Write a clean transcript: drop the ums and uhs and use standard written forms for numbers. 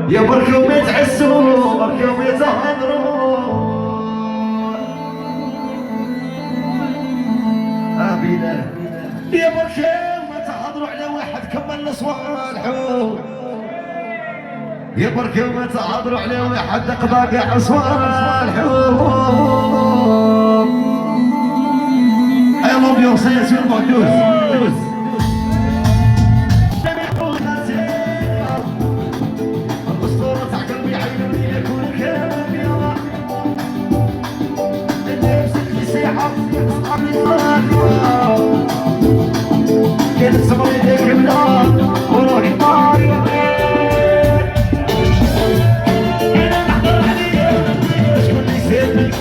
يا بركم يتعسوا بركم يتهضروا بلال يا بركم يتهضروا على واحد كمل صوالحو يا بركم يتهضروا على واحد قضى كاع صوالحو اي لومبيونس يا سير دوز كان صبري لك بلاد وروحي طاري انا نحضر عليك شكون اللي يسيبك